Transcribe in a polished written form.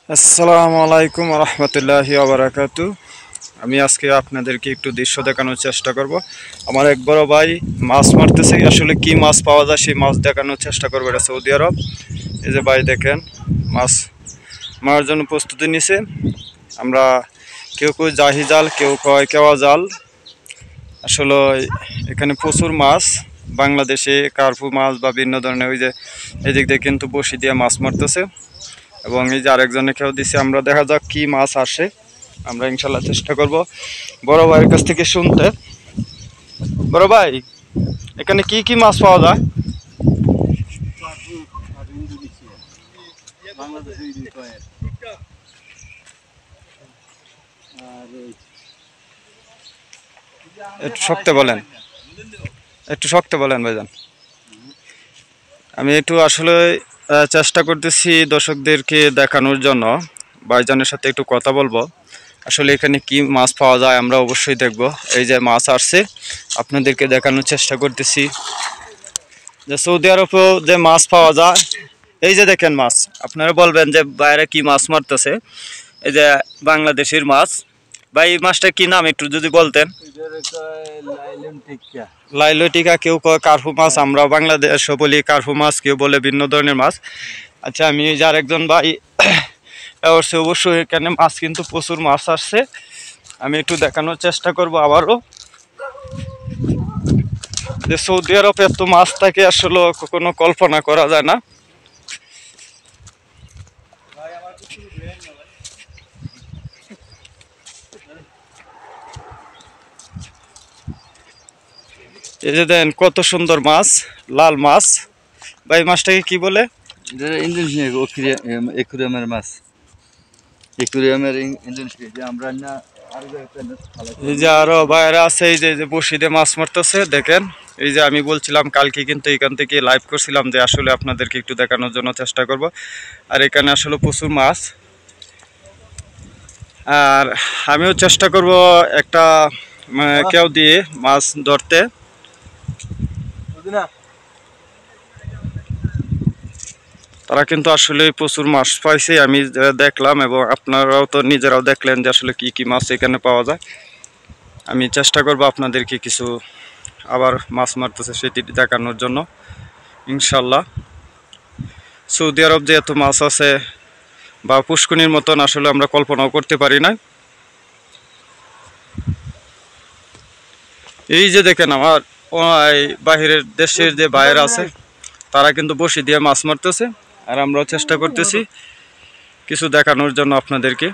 আসসালামু আলাইকুম রহমতুল্লাহি ওয়া আমি আজকে আপনাদেরকে একটু দৃশ্য দেখানোর চেষ্টা করব। আমার এক বড় ভাই মাছ মারতেছে, আসলে কি মাছ পাওয়া যায় সেই মাছ দেখানোর চেষ্টা করবো। এটা সৌদি আরব। এই যে ভাই দেখেন মাছ মারার জন্য প্রস্তুতি নিছে। আমরা কেউ কেউ জাহি জাল, কেউ কয় কেওয়া জাল। আসলে এখানে প্রচুর মাছ, বাংলাদেশে কার্পু মাছ বা ভিন্ন ধরনের ওই যে এদিক দিয়ে কিন্তু বসি দিয়ে মাছ মারতেছে এবং এই যে আরেকজনে খেয়েও দিচ্ছে। আমরা দেখা যাক কি মাছ আসে, আমরা ইনশাল্লাহ চেষ্টা করব বড় ভাইয়ের কাছ থেকে শুনতে। বড় ভাই, এখানে কি কি মাছ পাওয়া যায়? একটু শক্ত বলেন, একটু শক্ত বলেন ভাইজান। আমি একটু আসলে চেষ্টা করতেছি দর্শকদেরকে দেখানোর জন্য, ভাইজানের সাথে একটু কথা বলবো। আসলে এখানে কি মাছ পাওয়া যায় আমরা অবশ্যই দেখব। এই যে মাছ আসছে, আপনাদেরকে দেখানোর চেষ্টা করতেছি যে সৌদি আরবেও যে মাছ পাওয়া যায়। এই যে দেখেন মাছ, আপনারা বলবেন যে বাইরে কি মাছ মারতেছে। এই যে বাংলাদেশের মাছ। ভাই এই মাছটা কি নাম একটু যদি বলতেন। লাইলটিকা, কেউ কয় কার্পু মাছ, আমরা বাংলাদেশ বলি কার্পু মাছ, কেউ বলে ভিন্ন ধরনের মাছ। আচ্ছা, আমি এই যে আরেকজন ভাই অবশ্যই এখানে মাছ কিন্তু প্রচুর মাছ আসছে। আমি একটু দেখানোর চেষ্টা করব আবারও যে সৌদি আরবে এত মাছ থাকে আসলে কখনো কল্পনা করা যায় না। এই যে দেন কত সুন্দর মাছ, লাল মাছ। ভাই মাছটাকে কি বলে? একুরিয়ামের মাছ, একুরিয়ামের আমরা না। এই যে আরো বাইরে আছে, এই যে বসিতে মাছ মারতেছে দেখেন। এই যে আমি বলছিলাম কালকে কিন্তু এখান থেকে লাইভ করছিলাম যে আসলে আপনাদেরকে একটু দেখানোর জন্য চেষ্টা করব। আর এখানে আসলে প্রচুর মাছ, আর আমিও চেষ্টা করব একটা কেউ দিয়ে মাছ ধরতে। তারা কিন্তু আসলে প্রচুর মাছ পাইছে, আমি দেখলাম এবং আপনারাও তো নিজেরাও দেখলেন যে আসলে কি কি মাছ এখানে পাওয়া যায়। আমি চেষ্টা করব আপনাদেরকে কিছু আবার মাছ মারতেছে সেটি দেখানোর জন্য ইনশাল্লাহ। সৌদি আরব যে এত মাছ আছে বা পুষ্করিণীর মতন আসলে আমরা কল্পনাও করতে পারি না। এই যে দেখেন আমার বাহিরের দেশের যে বাইরে আছে তারা কিন্তু বসি দিয়ে মাছ মারতেছে, আর আমরাও চেষ্টা করতেছি কিছু দেখানোর জন্য আপনাদেরকে।